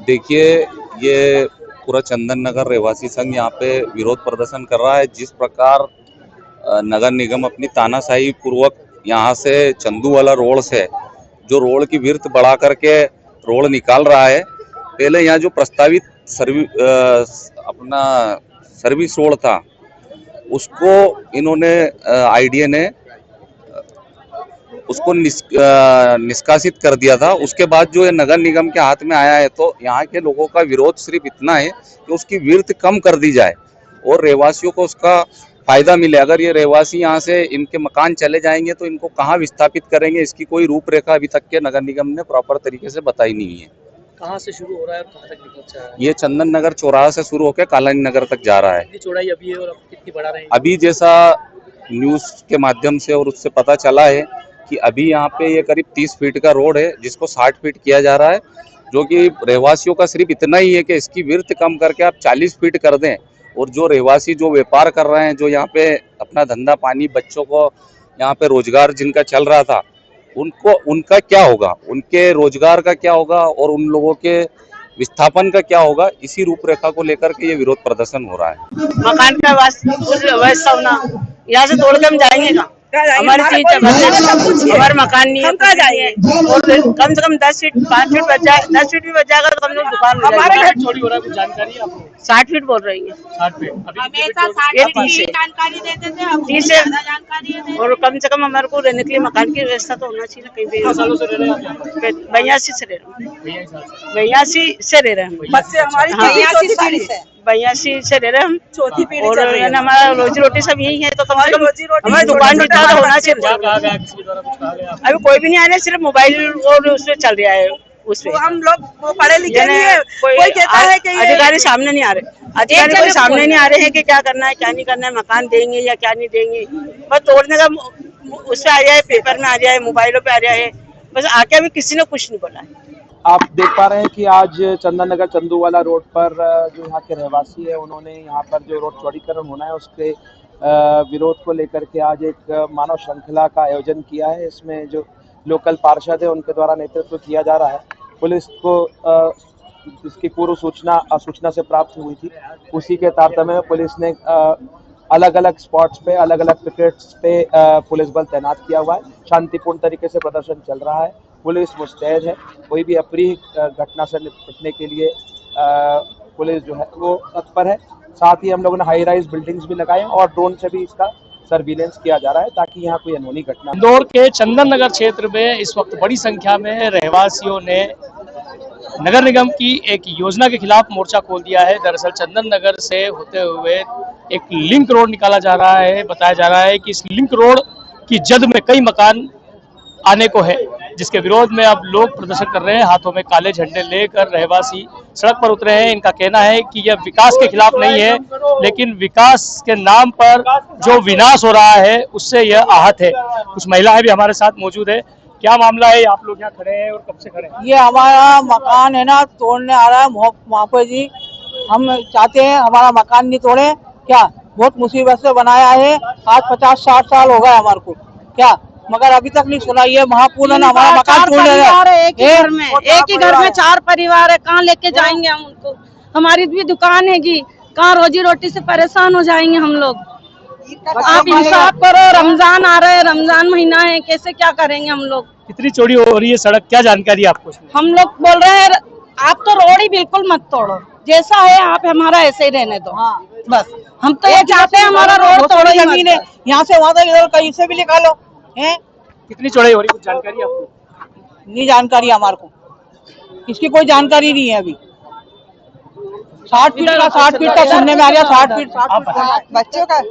देखिए, ये पूरा चंदन नगर रहवासी संघ यहाँ पे विरोध प्रदर्शन कर रहा है। जिस प्रकार नगर निगम अपनी तानाशाही पूर्वक यहाँ से चंदू वाला रोड से जो रोड की विड्थ बढ़ा करके रोड निकाल रहा है। पहले यहाँ जो प्रस्तावित अपना सर्विस रोड था, उसको इन्होंने आईडीए ने उसको निष्कासित कर दिया था। उसके बाद जो ये नगर निगम के हाथ में आया है, तो यहाँ के लोगों का विरोध सिर्फ इतना है कि उसकी विड्थ कम कर दी जाए और रहवासियों को उसका फायदा मिले। अगर ये रहवासी यहाँ से इनके मकान चले जाएंगे तो इनको कहाँ विस्थापित करेंगे, इसकी कोई रूपरेखा अभी तक के नगर निगम ने प्रॉपर तरीके से बताई नहीं है। कहाँ से शुरू हो रहा है और कहाँ तक निकल रहा है? ये चंदन नगर चौराहा से शुरू होकर कालानी नगर तक जा रहा है। कितनी चौड़ाई अभी है और कितनी बढ़ा रहे हैं? अभी जैसा न्यूज के माध्यम से और उससे पता चला है कि अभी यहाँ पे ये करीब 30 फीट का रोड है, जिसको 60 फीट किया जा रहा है, जो कि रहवासियों का सिर्फ इतना ही है कि इसकी विड्थ कम करके आप 40 फीट कर दें। और जो रहवासी जो व्यापार कर रहे हैं, जो यहाँ पे अपना धंधा पानी, बच्चों को यहाँ पे रोजगार जिनका चल रहा था, उनका क्या होगा, उनके रोजगार का क्या होगा और उन लोगों के विस्थापन का क्या होगा, इसी रूपरेखा को लेकर के ये विरोध प्रदर्शन हो रहा है। मकान का व्यवस्था होना, यहाँ से तोड़ के हम जाएंगे कहाँ? हमारी चीज हमारा मकान नहीं है, और कम से कम 10 फीट 5 फीट बच जाए, 10 फीट भी बच जाएगा तो कम से कम दुकान हमारे घर चोरी हो रहा है, कुछ जानकारी है आपको? 60 फीट बोल रही है। 60 फीट जानकारी देते थे, अब 30 जानकारी। और कम से कम हमारे को रहने के लिए मकान की व्यवस्था तो होना चाहिए कहीं भी। सालों से रह रहे हैं आप? 82 से रह रहे हैं। 82 से रह रहे हैं। 82 से रह रहे हम, चौथी पीढ़ी और हमारा रोजी रोटी सब यही है, तो कम से कम हमारी दुकान भी तो होना चाहिए। अभी कोई भी नहीं आ रहा है, सिर्फ मोबाइल और उससे चल रहा है। उसमें हम लोग पढ़े लिखे नहीं है, कोई कहता है कि अधिकारी सामने नहीं आ रहे, अधिकारी कोई सामने नहीं आ रहे हैं कि क्या करना है क्या नहीं करना है, मकान देंगे या क्या नहीं देंगे। बस तोड़ने का उससे आ जाए, पेपर में आ जाए, मोबाइलों पे आ जाए, बस आके अभी किसी ने कुछ नहीं बोला है। आप देख पा रहे हैं कि आज चंदन नगर चंदूवाला रोड पर जो यहाँ के रहवासी है, उन्होंने यहाँ पर जो रोड चौड़ीकरण होना है उसके विरोध को लेकर के आज एक मानव श्रृंखला का आयोजन किया है। इसमें जो लोकल पार्षद है उनके द्वारा नेतृत्व किया जा रहा है। पुलिस को इसकी पूर्व सूचना से प्राप्त हुई थी, उसी के तारतम्य में पुलिस ने अलग अलग स्पॉट्स पे, अलग अलग पिकेट्स पे पुलिस बल तैनात किया हुआ है। शांतिपूर्ण तरीके से प्रदर्शन चल रहा है, पुलिस मुस्तैद है। कोई भी अप्रिय घटना से निपटने के लिए पुलिस जो है वो तत्पर है। साथ ही हम लोगों ने हाई राइज बिल्डिंग्स भी लगाए और ड्रोन से भी इसका सर्विलेंस किया जा रहा है ताकि यहाँ कोई अनहोनी घटना। इंदौर के चंदन नगर क्षेत्र में इस वक्त बड़ी संख्या में रहवासियों ने नगर निगम की एक योजना के खिलाफ मोर्चा खोल दिया है। दरअसल चंदन नगर से होते हुए एक लिंक रोड निकाला जा रहा है। बताया जा रहा है कि इस लिंक रोड की जद में कई मकान आने को है, जिसके विरोध में अब लोग प्रदर्शन कर रहे हैं। हाथों में काले झंडे लेकर रहवासी सड़क पर उतरे हैं। इनका कहना है कि यह विकास के खिलाफ नहीं है, लेकिन विकास के नाम पर जो विनाश हो रहा है उससे यह आहत है। कुछ महिलाएं भी हमारे साथ मौजूद है। क्या मामला है, आप लोग यहाँ खड़े हैं और कब से खड़े हैं? ये हमारा मकान है ना, तोड़ने आ रहा है महापौर जी। हम चाहते हैं हमारा मकान नहीं तोड़े। क्या बहुत मुसीबत से बनाया है, आज 50-60 साल हो गए हमारे को, क्या मगर अभी तक नहीं सुना। ये महापूर्ण हमारा मकान तोड़ रहे हैं। एक ही घर में 4 परिवार है, कहाँ लेके जाएंगे हम उनको? हमारी भी दुकान है जी, कहाँ रोजी रोटी से परेशान हो जाएंगे हम लोग। आप इंसाफ करो, रमजान आ रहा है, रमजान महीना है, कैसे क्या करेंगे हम लोग? कितनी चौड़ी हो रही है सड़क, क्या जानकारी है आपको? हम लोग बोल रहे हैं आप तो रोड ही बिल्कुल मत तोड़ो, जैसा है आप हमारा ऐसे ही रहने दो। बस हम तो ये चाहते हैं हमारा रोड तोड़ो, जमीन है यहाँ से वहाँ तक, इधर कहीं से भी निकालो है। कितनी चौड़ाई हो रही है, कुछ जानकारी आपको? नहीं जानकारी हमारे को, इसकी कोई जानकारी नहीं है अभी। 60 फीट का सुनने में आ गया। 60 फीट बच्चों का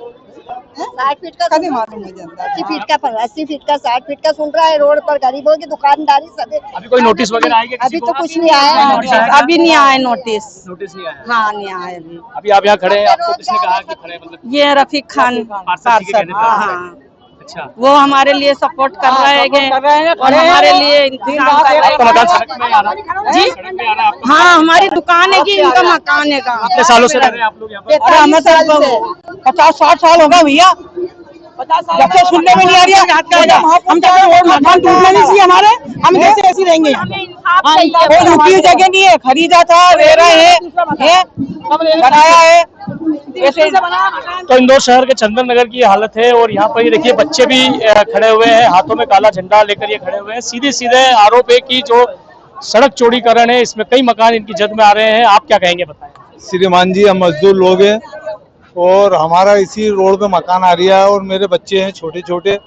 60 फीट का कभी मालूम नहीं जनता। 80 फीट का 60 फीट का सुन रहा है। रोड पर गरीबों की दुकानदारी सब। अभी कोई नोटिस वगैरह आएगा? अभी तो कुछ नहीं आया, अभी नहीं आया नोटिस नहीं आया। हाँ नहीं आया अभी। अभी आप यहाँ खड़े हैं, आपको किसने कहा कि खड़े? मतलब ये रफीक खान पार्षद, हाँ अच्छा, वो हमारे लिए सपोर्ट कर रहे हैं और हमारे लिए इंतजाम कर रहे आपका मकान सड़क में आ रहा है जी। सड़क में आ रहा है आपका? हाँ हमारी दुकान है कि इनका मकान है। कितने सालों से रह रहे हैं आप लोग यहाँ पर? अरे हमें तो 50-60 साल हो गए भैया। जब से सुनने में नहीं आ रही है, हम चाहते हैं और मकान टूटने नहीं चाहिए हमारे, हम जैसे ऐसे रहेंगे। कोई रुकी हुई जगह नहीं है, खरीदा था, रह रहे हैं, बनाया है ऐसे। तो इंदौर शहर के चंदन नगर की हालत है और यहाँ पर ये देखिए बच्चे भी खड़े हुए हैं, हाथों में काला झंडा लेकर ये खड़े हुए हैं। सीधे सीधे आरोप है कि जो सड़क चौड़ीकरण है इसमें कई मकान इनकी जद में आ रहे हैं। आप क्या कहेंगे, बताएं। श्रीमान जी, हम मजदूर लोग हैं और हमारा इसी रोड पे मकान आ रहा है और मेरे बच्चे हैं छोटे छोटे।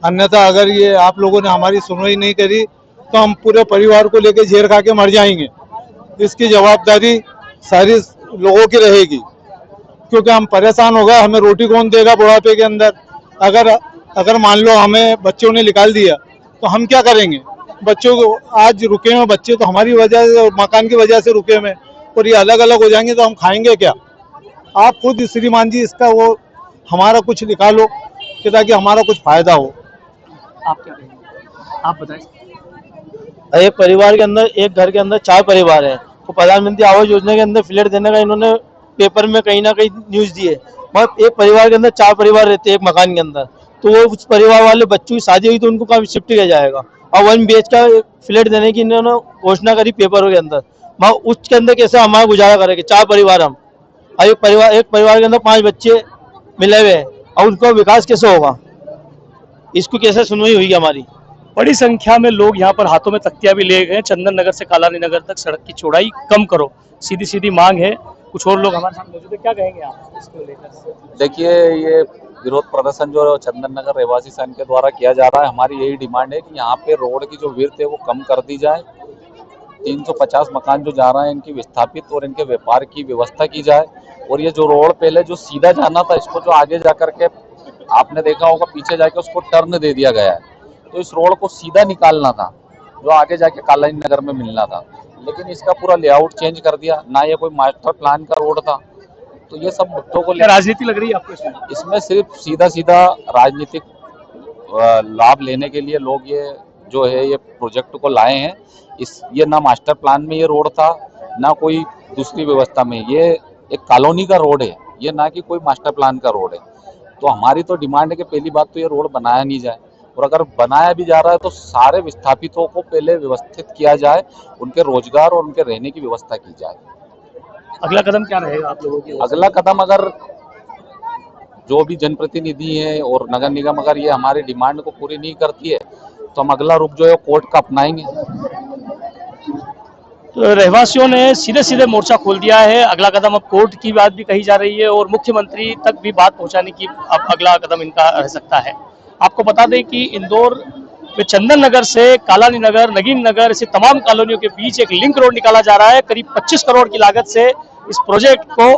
अन्यथा अगर ये आप लोगों ने हमारी सुनवाई नहीं करी तो हम पूरे परिवार को लेकर झेर खा के मर जाएंगे। इसकी जवाबदारी सारी लोगों की रहेगी, क्योंकि हम परेशान हो गए। हमें रोटी कौन देगा बुढ़ापे के अंदर? अगर मान लो हमें बच्चों ने निकाल दिया तो हम क्या करेंगे? बच्चों को आज रुके हुए बच्चे तो हमारी वजह से, मकान की वजह से रुके हुए, और ये अलग अलग हो जाएंगे तो हम खाएंगे क्या? आप खुद श्रीमान जी इसका वो हमारा कुछ निकालो कि ताकि हमारा कुछ फायदा हो। आप क्या कहेंगे, आप बताएं। एक परिवार के अंदर, एक घर के अंदर 4 परिवार है, तो प्रधानमंत्री आवास योजना के अंदर फ्लैट देने का इन्होंने पेपर में कहीं ना कहीं न्यूज दी है। मतलब एक परिवार के अंदर 4 परिवार रहते हैं एक मकान के अंदर, तो वो उस परिवार वाले बच्चों की शादी हुई तो उनको कहाँ शिफ्ट किया जाएगा? और 1 BH का फ्लैट देने की इन्होंने घोषणा करी पेपरों के अंदर, मगर उसके अंदर कैसे हमारा गुजारा करेंगे? 4 परिवार हम, और एक परिवार के अंदर 5 बच्चे मिले हुए हैं, और उनका विकास कैसे होगा? इसको कैसे सुनवाई हुई हमारी? बड़ी संख्या में लोग यहाँ पर हाथों में तख्तियां भी ले गए। चंदन नगर से कालानी नगर तक सड़क की चौड़ाई कम करो, सीधी सीधी मांग है। कुछ और लोग हमारे साथ मौजूद है, क्या कहेंगे आप इसको लेकर? देखिए, ये विरोध प्रदर्शन जो चंदन नगर रहवासी संघ के द्वारा किया जा रहा है, हमारी यही डिमांड है कि यहाँ पे रोड की जो विड्थ है वो कम कर दी जाए। 350 मकान जो जा रहे हैं इनकी विस्थापित और इनके व्यापार की व्यवस्था की जाए। और ये जो रोड पहले जो सीधा जाना था, इसको जो आगे जा करके आपने देखा होगा पीछे जाके उसको टर्न दे दिया गया है। तो इस रोड को सीधा निकालना था जो आगे जाके कालानी नगर में मिलना था, लेकिन इसका पूरा लेआउट चेंज कर दिया। ना ये कोई मास्टर प्लान का रोड था। तो ये सब मुद्दों को राजनीति लग रही है आपको इसमें? इसमें सिर्फ सीधा सीधा राजनीतिक लाभ लेने के लिए लोग ये जो है ये प्रोजेक्ट को लाए हैं। ये ना मास्टर प्लान में ये रोड था, ना कोई दूसरी व्यवस्था में। ये एक कॉलोनी का रोड है, ये ना कि कोई मास्टर प्लान का रोड है। तो हमारी तो डिमांड है कि पहली बात तो ये रोड बनाया नहीं जाए, और अगर बनाया भी जा रहा है तो सारे विस्थापितों को पहले व्यवस्थित किया जाए, उनके रोजगार और उनके रहने की व्यवस्था की जाए। अगला कदम क्या रहेगा आप लोगों की? अगला कदम, अगर जो भी जनप्रतिनिधि हैं और नगर निगम अगर ये हमारी डिमांड को पूरी नहीं करती है तो हम अगला रुख जो है कोर्ट का अपनाएंगे। तो रहवासियों ने सीधे सीधे मोर्चा खोल दिया है। अगला कदम अब कोर्ट की बात भी कही जा रही है और मुख्यमंत्री तक भी बात पहुंचाने की अब अगला कदम इनका रह सकता है। आपको बता दें कि इंदौर में चंदन नगर से कालानी नगर, नगीन नगर, ऐसी तमाम कॉलोनियों के बीच एक लिंक रोड निकाला जा रहा है। करीब 25 करोड़ की लागत से इस प्रोजेक्ट को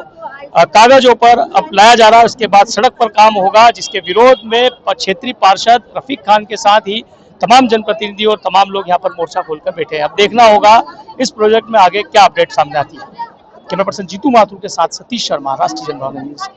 कागजों पर अब लाया जा रहा है। उसके बाद सड़क पर काम होगा, जिसके विरोध में क्षेत्रीय पार्षद रफीक खान के साथ ही तमाम जनप्रतिनिधि और तमाम लोग यहाँ पर मोर्चा खोलकर बैठे हैं। अब देखना होगा इस प्रोजेक्ट में आगे क्या अपडेट सामने आती है। कैमरा पर्सन जीतू माथुर के साथ सतीश शर्मा, राष्ट्रीय जनभावना न्यूज।